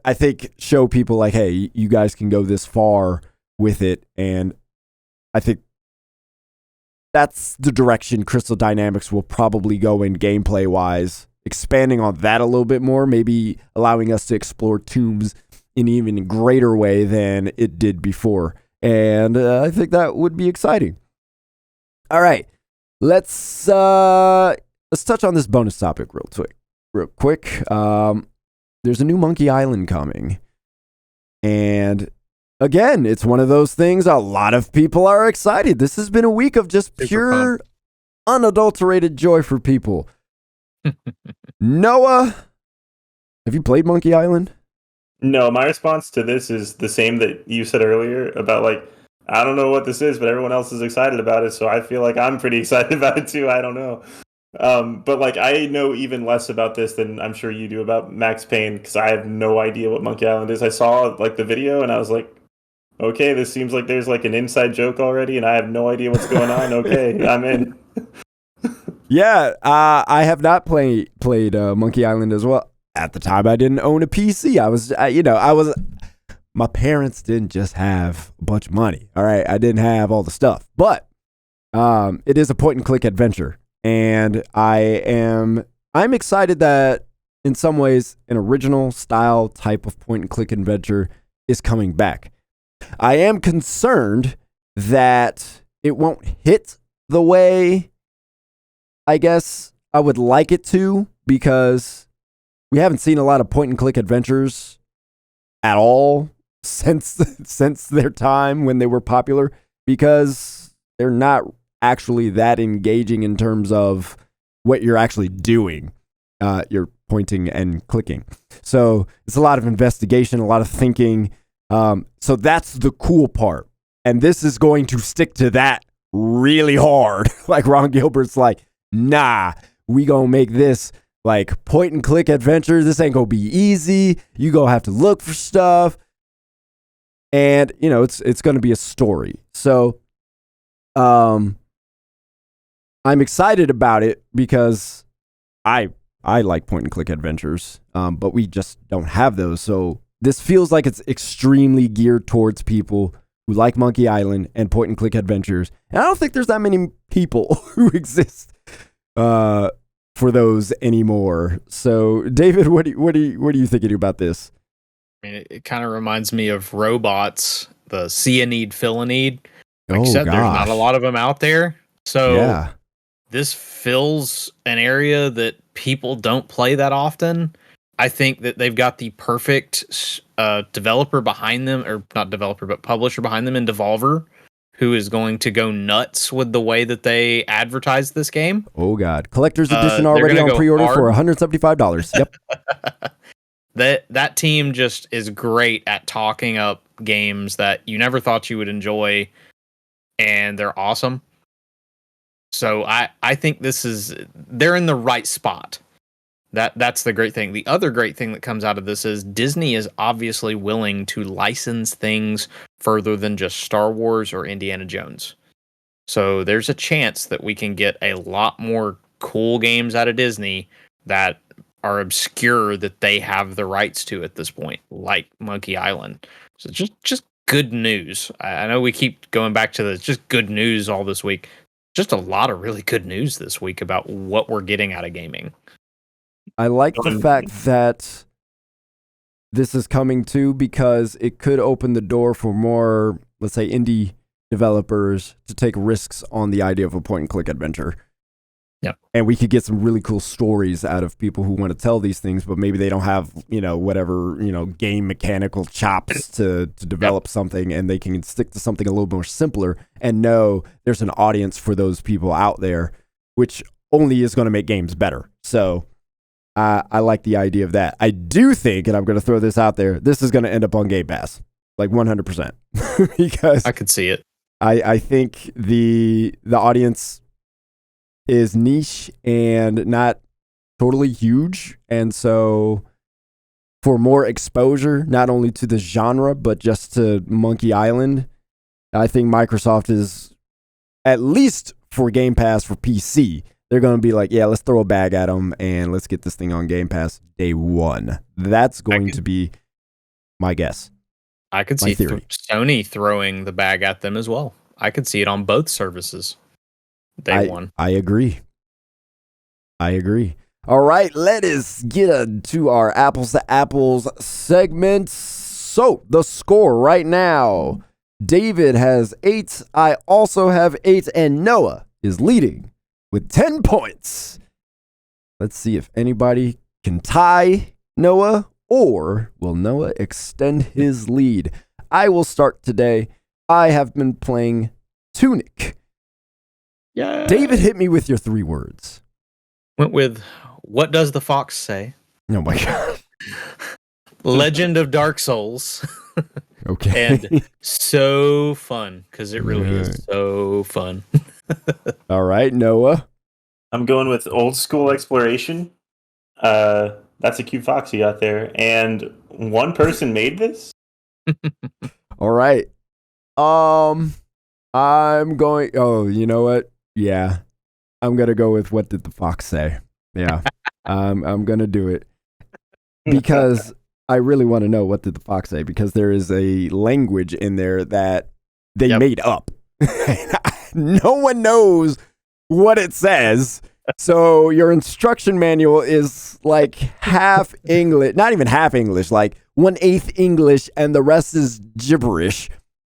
I think, show people like, hey, you guys can go this far with it. And I think that's the direction Crystal Dynamics will probably go in gameplay-wise, expanding on that a little bit more, maybe allowing us to explore tombs in an even greater way than it did before. And I think that would be exciting. All right, let's touch on this bonus topic real quick. There's a new Monkey Island coming, and again, it's one of those things. A lot of people are excited. This has been a week of just pure, unadulterated joy for people. Noah, have you played Monkey Island? No, my response to this is the same that you said earlier about I don't know what this is, but everyone else is excited about it, so I feel like I'm pretty excited about it too. I don't know. But I know even less about this than I'm sure you do about Max Payne, because I have no idea what Monkey Island is. I saw the video and I was like, okay, this seems like there's an inside joke already, and I have no idea what's going on. Okay, I'm in. Yeah, I have not played Monkey Island as well. At the time, I didn't own a PC. My parents didn't just have a bunch of money. All right, I didn't have all the stuff, but it is a point-and-click adventure, and I'm excited that in some ways an original style type of point-and-click adventure is coming back. I am concerned that it won't hit the way I guess I would like it to, because we haven't seen a lot of point-and-click adventures at all since their time when they were popular, because they're not actually that engaging in terms of what you're actually doing. You're pointing and clicking. So it's a lot of investigation, a lot of thinking. So that's the cool part. And this is going to stick to that really hard. Like Ron Gilbert's like, nah, we gonna make this point and click adventure. This ain't gonna be easy. You gonna have to look for stuff. And, it's going to be a story. So I'm excited about it because I like point and click adventures, but we just don't have those. So this feels like it's extremely geared towards people who like Monkey Island and point and click adventures. And I don't think there's that many people who exist for those anymore. So David, what are you thinking about this? I mean, it kind of reminds me of Robots, the see a need, fill a need. Like I said, there's not a lot of them out there. So this fills an area that people don't play that often. I think that they've got the perfect developer behind them, or not developer, but publisher behind them in Devolver, who is going to go nuts with the way that they advertise this game. Oh, God. Collector's edition already on pre-order for $175. Yep. That team just is great at talking up games that you never thought you would enjoy, and they're awesome. So I think they're in the right spot. That's the great thing. The other great thing that comes out of this is Disney is obviously willing to license things further than just Star Wars or Indiana Jones. So there's a chance that we can get a lot more cool games out of Disney that are obscure that they have the rights to at this point, like Monkey Island. So just good news. I know we keep going back to this, just good news all this week. Just a lot of really good news this week about what we're getting out of gaming. I like the fact that this is coming too, because it could open the door for more, let's say, indie developers to take risks on the idea of a point and click adventure. Yeah. And we could get some really cool stories out of people who want to tell these things, but maybe they don't have, whatever, game mechanical chops to develop something, and they can stick to something a little more simpler and know there's an audience for those people out there, which only is going to make games better. So I like the idea of that. I do think, and I'm going to throw this out there, this is going to end up on Game Pass, like 100%. Because I could see it. I think the audience is niche and not totally huge. And so for more exposure, not only to the genre, but just to Monkey Island, I think Microsoft is, at least for Game Pass for PC, they're going to be like, yeah, let's throw a bag at them and let's get this thing on Game Pass day one. That's going to be my guess. I could see Sony throwing the bag at them as well. I could see it on both services. Day one. I agree. All right, let us get to our Apples to Apples segment. So, the score right now. David has 8. I also have 8. And Noah is leading with 10 points. Let's see if anybody can tie Noah, or will Noah extend his lead? I will start today. I have been playing Tunic. Yeah. David, hit me with your 3 words. Went with, what does the fox say? Oh my God. Legend of Dark Souls. Okay. And so fun, because it really is so fun. All right, Noah. I'm going with old school exploration. That's a cute fox you got there. And one person made this? All right. I'm going, you know what? Yeah. I'm going to go with what did the fox say? Yeah. I'm going to do it because I really want to know what did the fox say, because there is a language in there that they made up. No one knows what it says. So your instruction manual is like half English, not even half English, like 1/8 English, and the rest is gibberish.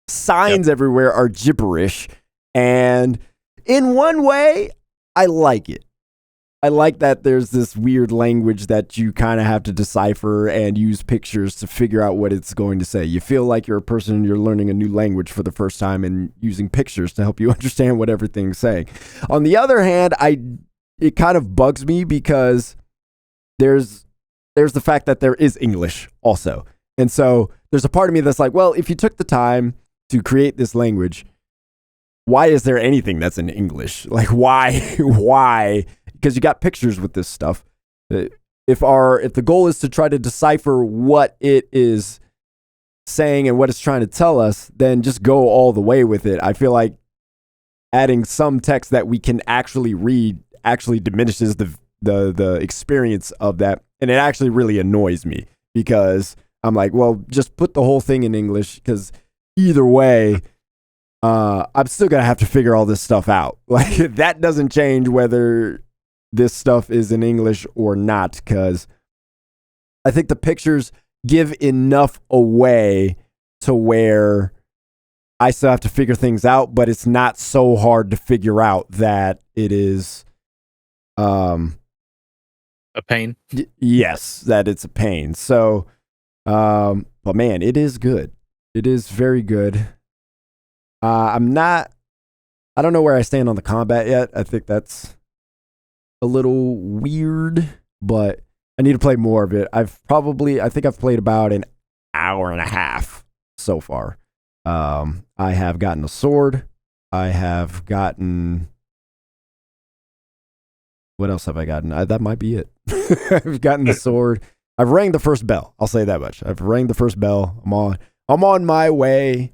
Signs everywhere are gibberish. And in one way, I like it. I like that there's this weird language that you kind of have to decipher and use pictures to figure out what it's going to say. You feel like you're a person and you're learning a new language for the first time and using pictures to help you understand what everything's saying. On the other hand, it kind of bugs me because there's the fact that there is English also. And so there's a part of me that's like, well, if you took the time to create this language, why is there anything that's in English? Like, why? Because you got pictures with this stuff. If the goal is to try to decipher what it is saying and what it's trying to tell us, then just go all the way with it. I feel like adding some text that we can actually read actually diminishes the experience of that. And it actually really annoys me because I'm like, well, just put the whole thing in English, because either way, I'm still going to have to figure all this stuff out. Like, that doesn't change whether this stuff is in English or not, because I think the pictures give enough away to where I still have to figure things out, but it's not so hard to figure out that it is a pain. Yes, that it's a pain. So, but man, it is good. It is very good. I don't know where I stand on the combat yet. I think that's a little weird, but I need to play more of it. I think I've played about an hour and a half so far. I have gotten a sword. I have gotten, what else have I gotten? That might be it. I've gotten the sword. I've rang the first bell. I'll say that much. I've rang the first bell. I'm on my way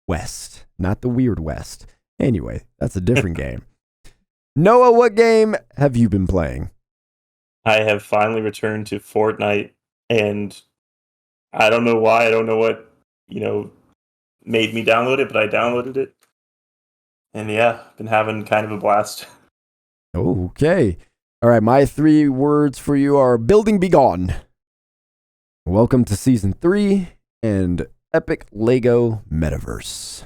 west. Not the Weird West. Anyway, that's a different game. Noah, what game have you been playing? I have finally returned to Fortnite, and I don't know why. I don't know what, made me download it, but I downloaded it. And yeah, been having kind of a blast. Okay. All right, my 3 words for you are building be gone. Welcome to Season 3 and Epic Lego Metaverse.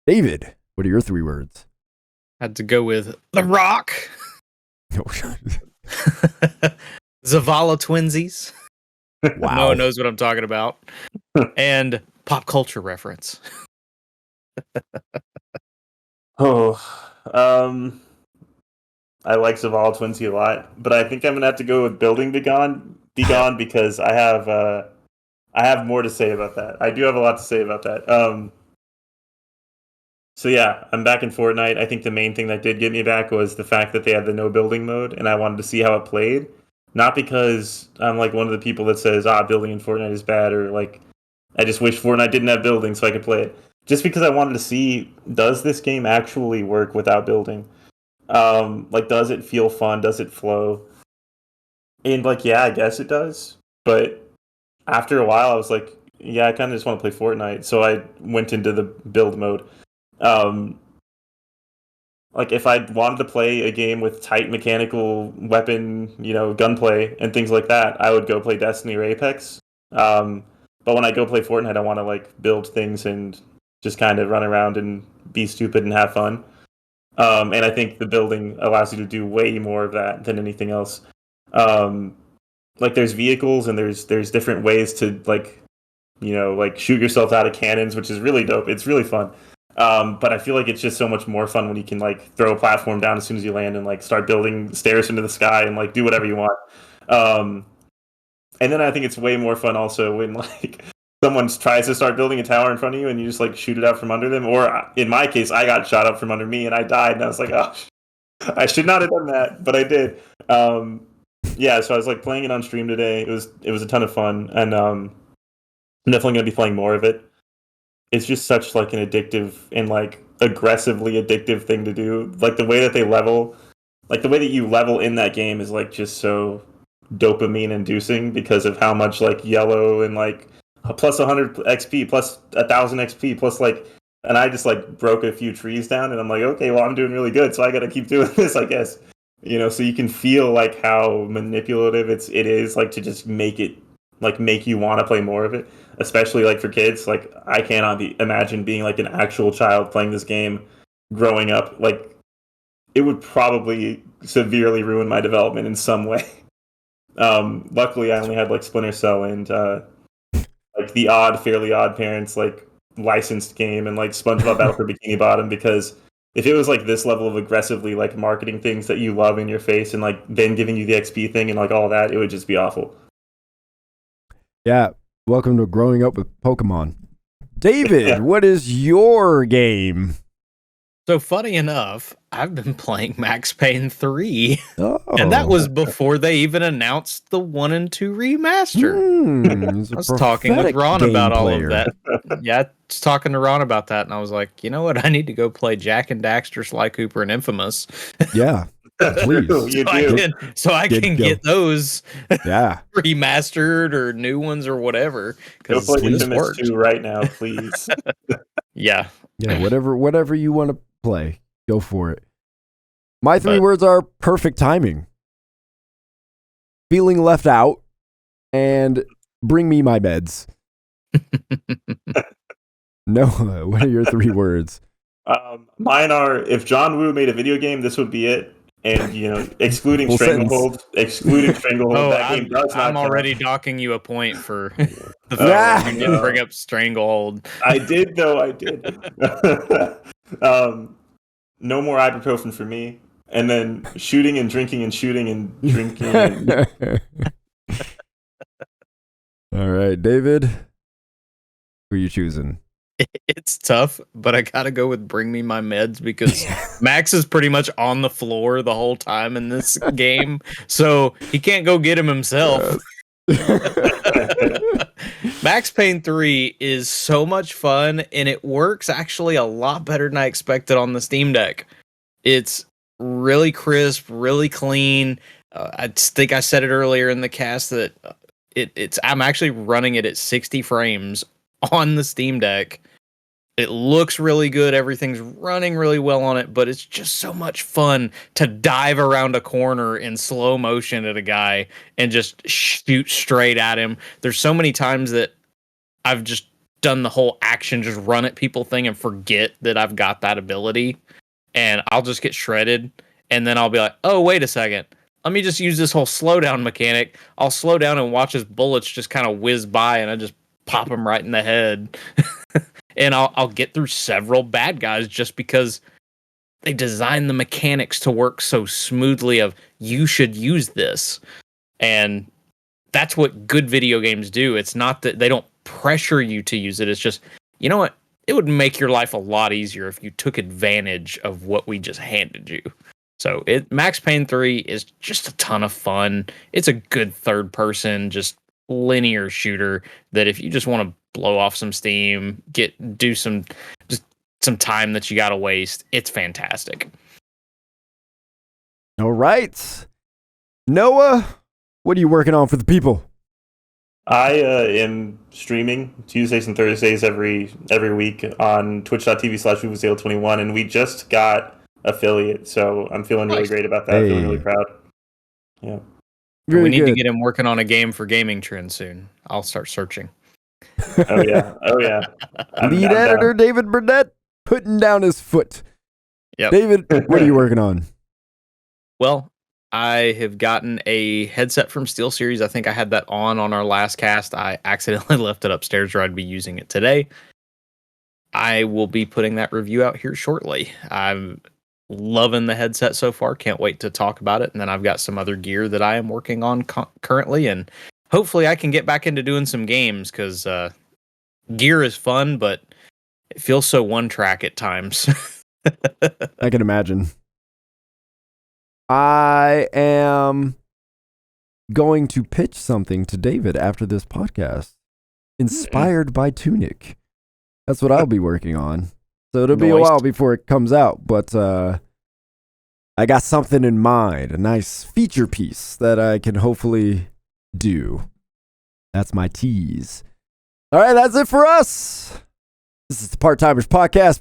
David, what are your 3 words? Had to go with The Rock. Zavala Twinsies. Wow. No one knows what I'm talking about. And pop culture reference. I like Zavala Twinsy a lot, but I think I'm gonna have to go with Building Be Gone because I have more to say about that. I do have a lot to say about that. So yeah, I'm back in Fortnite. I think the main thing that did get me back was the fact that they had the no building mode, and I wanted to see how it played. Not because I'm like one of the people that says, building in Fortnite is bad, or like, I just wish Fortnite didn't have building so I could play it. Just because I wanted to see, does this game actually work without building? Like, does it feel fun? Does it flow? And like, yeah, I guess it does. But after a while, I was like, yeah, I kind of just want to play Fortnite. So I went into the build mode. Like if I wanted to play a game with tight mechanical weapon, gunplay and things like that, I would go play Destiny or Apex. But when I go play Fortnite, I want to like build things and just kind of run around and be stupid and have fun. And I think the building allows you to do way more of that than anything else. Like there's vehicles and there's different ways to like shoot yourself out of cannons, which is really dope. It's really fun. But I feel like it's just so much more fun when you can like throw a platform down as soon as you land and like start building stairs into the sky and like do whatever you want. And then I think it's way more fun also when like someone tries to start building a tower in front of you and you just like shoot it out from under them. Or in my case, I got shot up from under me and I died and I was like, oh, I should not have done that, but I did. Yeah, so I was like playing it on stream today. It was a ton of fun, and I'm definitely gonna be playing more of it. It's just such like an addictive and like aggressively addictive thing to do. Like the way that they level, like the way that you level in that game is like just so dopamine inducing because of how much like yellow and like plus 100 XP plus 1,000 XP plus like, and I just like broke a few trees down and I'm like, okay, well I'm doing really good, so I got to keep doing this, I guess. So you can feel like how manipulative it is like to just make you want to play more of it, especially like for kids. Like I cannot imagine being like an actual child playing this game growing up. Like it would probably severely ruin my development in some way. Luckily I only had like Splinter Cell and like the Fairly Odd Parents like licensed game and like SpongeBob Battle for Bikini Bottom, because if it was like this level of aggressively like marketing things that you love in your face and like then giving you the XP thing and like all that, it would just be awful. Yeah, welcome to growing up with Pokemon. David, What is your game? So funny enough, I've been playing Max Payne 3. Oh. And that was before they even announced the 1 and 2 remaster. I was talking with Ron about all of that. Yeah, I was talking to Ron about that, and I was like, you know what? I need to go play Jak and Daxter, Sly Cooper, and Infamous. Yeah, please. so I can get those yeah. remastered or new ones or whatever. Go play Infamous 2 right now, please. Yeah, whatever you want to play, go for it. My 3 words are perfect timing, feeling left out, and bring me my meds. Noah, what are your 3 words? Mine are, if John Woo made a video game, this would be it. And, excluding Stranglehold, that game does not I'm already docking you a point for the fact you didn't bring up Stranglehold. I did, though. I did. No more ibuprofen for me. And then shooting and drinking and shooting and drinking. All right, David, who are you choosing? It's tough, but I gotta go with Bring Me My Meds because Max is pretty much on the floor the whole time in this game, so he can't go get him himself. Max Payne 3 is so much fun, and it works actually a lot better than I expected on the Steam Deck. It's really crisp, really clean. I think I said it earlier in the cast that I'm actually running it at 60 frames on the Steam Deck. It looks really good. Everything's running really well on it, but it's just so much fun to dive around a corner in slow motion at a guy and just shoot straight at him. There's so many times that I've just done the whole action, just run at people thing and forget that I've got that ability. And I'll just get shredded. And then I'll be like, oh, wait a second. Let me just use this whole slowdown mechanic. I'll slow down and watch his bullets just kind of whiz by and I just pop him right in the head. And I'll get through several bad guys just because they design the mechanics to work so smoothly of you should use this. And that's what good video games do. It's not that they don't pressure you to use it. It's just, you know what? It would make your life a lot easier if you took advantage of what we just handed you. So Max Payne 3 is just a ton of fun. It's a good third person, just linear shooter that if you just want to blow off some steam, do some time that you gotta waste, it's fantastic. All right, Noah, what are you working on for the people? I am streaming Tuesdays and Thursdays every week on twitch.tv/vuvuzela21, and we just got affiliate, so I'm feeling really great about that. I'm feeling really proud. Yeah. Really we need to get him working on a game for Gaming Trend soon. I'll start searching. Oh yeah. Lead editor down. David Burnett putting down his foot. Yep. David, what are you working on? Well, I have gotten a headset from SteelSeries. I think I had that on our last cast. I accidentally left it upstairs where I'd be using it today. I will be putting that review out here shortly. I'm loving the headset so far. Can't wait to talk about it. And then I've got some other gear that I am working on currently. And hopefully I can get back into doing some games because gear is fun, but it feels so one track at times. I can imagine. I am going to pitch something to David after this podcast, inspired by Tunic. That's what I'll be working on. So it'll be a while before it comes out, but I got something in mind, a nice feature piece that I can hopefully do. That's my tease. All right, that's it for us. This is the Part Timers Podcast.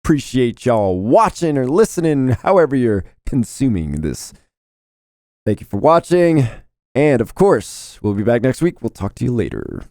Appreciate y'all watching or listening, however you're consuming this. Thank you for watching. And of course, we'll be back next week. We'll talk to you later.